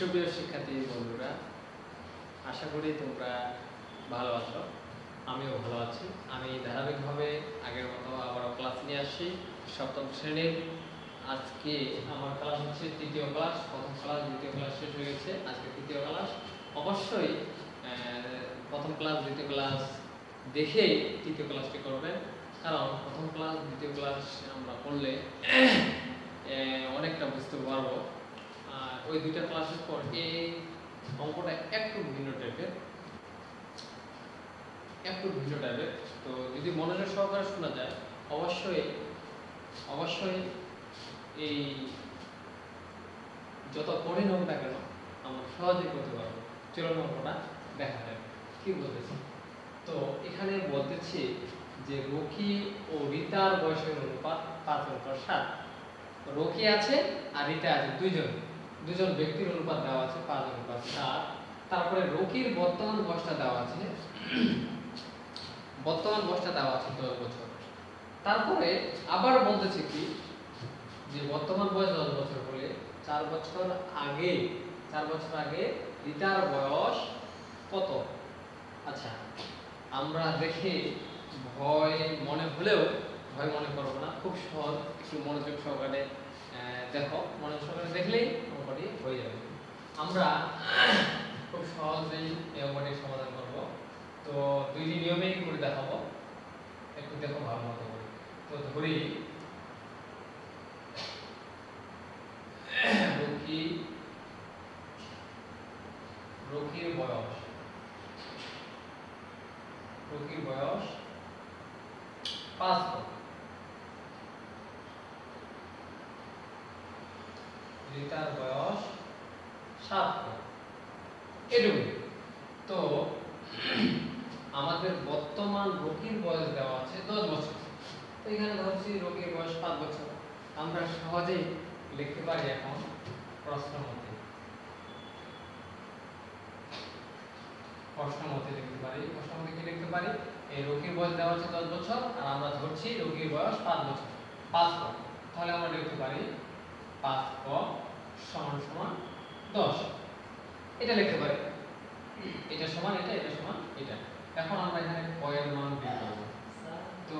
সুপ্রিয় শিক্ষার্থী বন্ধুরা, আশা করি তোমরা ভালো আছো। আমিও ভালো আছি। আমি ধারাবাহিকভাবে আগের মতো আবারও ক্লাস নিয়ে আসছি সপ্তম শ্রেণীর। আজকে আমার ক্লাস হচ্ছে তৃতীয় ক্লাস। প্রথম ক্লাস দ্বিতীয় ক্লাস শেষ হয়ে গেছে, আজকে তৃতীয় ক্লাস। অবশ্যই প্রথম ক্লাস দ্বিতীয় ক্লাস দেখেই তৃতীয় ক্লাসটি করবেন, কারণ প্রথম ক্লাস দ্বিতীয় ক্লাস আমরা করলে অনেকটা বুঝতে পারবো। ওই দুইটা ক্লাসের পর এই অঙ্কটা একটু ভিন্ন টাইপের, তো যদি মনোযোগ সহকারে শোনা যায় অবশ্যই এই যত কঠিন হোক না কেন আমরা সহজেই করতে পারবো। চলুন অঙ্কটা দেখা যায় কি বলতেছি। তো এখানে বলতেছি যে রকি ও রিতার বয়সের অনুপাত 5:7। রকি আছে আর রিতা আছে, দুজন ব্যক্তির অনুপাত দেওয়া আছে 5:7। তারপরে রকির বর্তমান বয়সটা দেওয়া আছে 10 বছর। তারপরে আবার বলতেছে কি যে বর্তমান বয়স 10 বছর হলে 4 বছর আগে রিতার বয়স কত। আচ্ছা, আমরা দেখে ভয় মনে করবো না, খুব সহজ। একটু মনোযোগ সহকারে দেখো, মনোযোগ সহকারে দেখলেই অঙ্কটি হয়ে যাবে। আমরা খুব সহজেই এই অঙ্কটির সমাধান করব। তো দুইটি নিয়মেই করে দেখাবো, একটু দেখো ভালো মতো করে। তো ধরি রকির বয়স 5 বছর, রিতার বয়স 7 বছর, এটুকুই। তো আমাদের বর্তমান রকির বয়স দেওয়া আছে 10 বছর। তো এখানে ধরছি রকির বয়স 5 বছর। আমরা সহজেই লিখতে পারি এখন প্রশ্ন মতে কি লিখতে পারি, এই রকির বয়স দেওয়া আছে 10 বছর আর আমরা ধরছি রকির বয়স 5 বছর। 5 ক, তাহলে আমরা লিখতে পারি 5 ক সমান 10। এটা লিখতে পারি, এটা সমান এটা, এটা সমান এটা। এখন আমরা এখানে ক এর মান বের করব। তো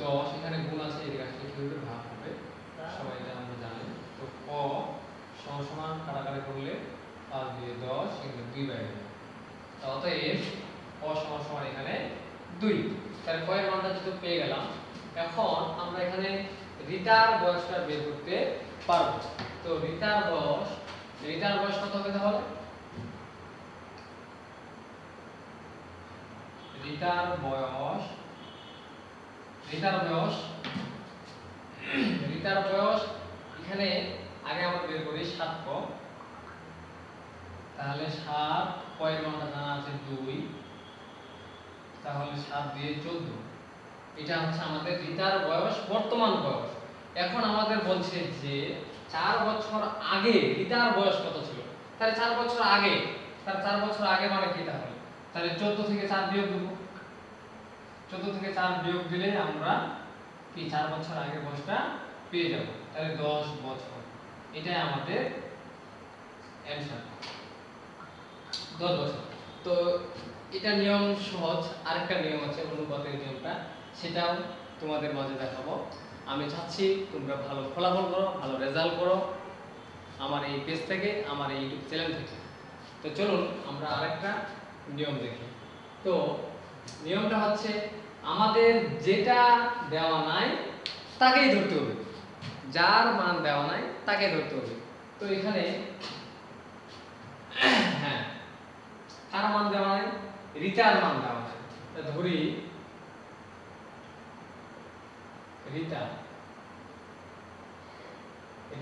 10 এখানে গুণ আছে, এদিকে আসলে কিভাবে ভাগ হবে সবাই এটা আমরা জানি। তো ক সমান কাটাকাটি করলে 5 দিয়ে 10 এখানে 2 বাইরে। অতএব ক সমান এখানে 2। তাহলে ক এর মানটা যেহেতু পেয়ে গেলাম, এখন আমরা এখানে রিতার বয়সটা বের করতে পারবো। তো রিতার বয়স কত হবে তাহলে? রিতার বয়স এখানে আগে আমরা বের করি 7 ক। তাহলে 7 ক এর মানটা জানা আছে 2, তাহলে 7 দিয়ে 14। এটা হচ্ছে আমাদের রিতার বয়স, বর্তমান বয়স। এখন আমাদের বলছে যে 4 বছর আগে রিতার বয়স কত ছিল। তাহলে 4 বছর আগে, মানে কি তাহলে 14 থেকে 4 বিয়োগ দেব। 14 থেকে 4 বিয়োগ দিলে আমরা কি 4 বছর আগে বয়সটা পেয়ে যাব। তাহলে 10 বছর, এটাই আমাদের অ্যানসার, 10 বছর। তো এটা নিয়ম সহজ। আরেকটা নিয়ম আছে অনুপাতের নিয়মটা, সেটাও তোমাদের মাঝে দেখাবো। আমি চাচ্ছি তোমরা ভালো ফলাফল করো, ভালো রেজাল্ট করো আমার এই পেজ থেকে, আমার এই ইউটিউব চ্যানেল থেকে। তো চলুন আমরা আরেকটা নিয়ম দেখি। তো নিয়মটা হচ্ছে আমাদের যেটা দেওয়া নাই তাকেই ধরতে হবে, যার মান দেওয়া নাই তাকে ধরতে হবে। তো এখানে হ্যাঁ, কার মান দেওয়া নাই? রিতার মান দেওয়া নাই। ধরি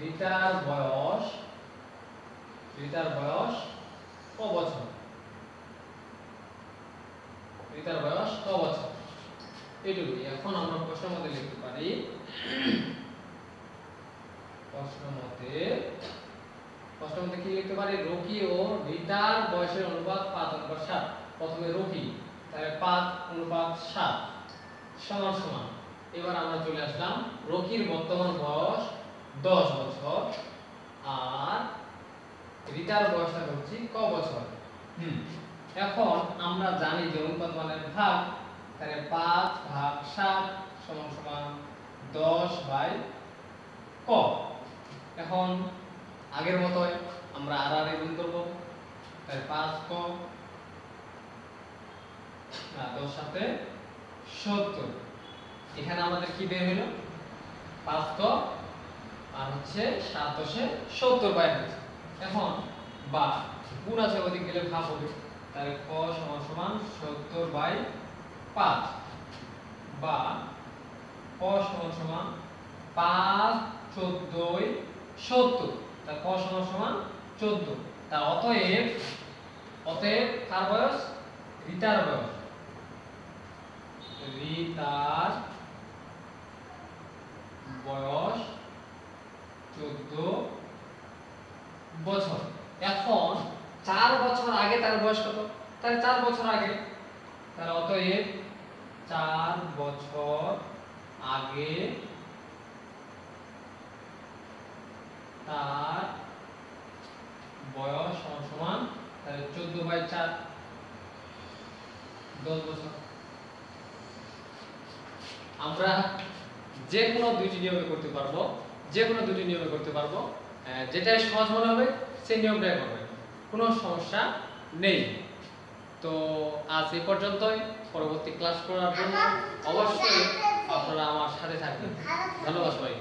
রিতার বয়স ক বছর? এইটুকুই। এখন আমরা প্রশ্ন মতে লিখতে পারি, কি লিখতে পারি? রকি ও রিতার বয়সের অনুপাত 5:7। প্রথমে রকি, তাহলে 5:7 সমান। এবার আমরা চলে আসলাম রকির বর্তমান বয়স 10 বছর, আর রিতার বয়সটা হচ্ছে ক বছর। এখন আমরা জানি যে অনুপাত মানে ভাগ, তাহলে 5 ভাগ 7 সমান সমান 10/ক। এখন আগের মতোই আমরা আর গুণ করব, তাহলে 5ক 10 সাথে 70। এখানে আমাদের কি বের হলো 5ক আর হচ্ছে 7 10 এ 70 বাইর হয়েছে। এখন বা গুণ আছে ওদিক গেলে ভাগ হবে, তাহলে ক সমান সমান 70/5 বা ক সমান সমান 5 14 70, তা ক সমান সমান 14। তা অতএব কার বয়স? রিতার বয়স। রিতার বয়স 14 বছর। এখন 4 বছর আগে তার বয়স কত? তাহলে 4 বছর আগে, তাহলে অতএব 4 বছর আগে তার বয়স সমান সমান, তাহলে 14/4 10 বছর। আমরা যে কোনো দুইটি নিয়মে করতে পারবো, যেটাই সহজ মনে হবে সেই নিয়মটাই করবে, কোনো সমস্যা নেই। তো আজ এই পর্যন্তই। পরবর্তী ক্লাস করার জন্য অবশ্যই আপনারা আমার সাথে থাকবেন। ধন্যবাদ সবাই।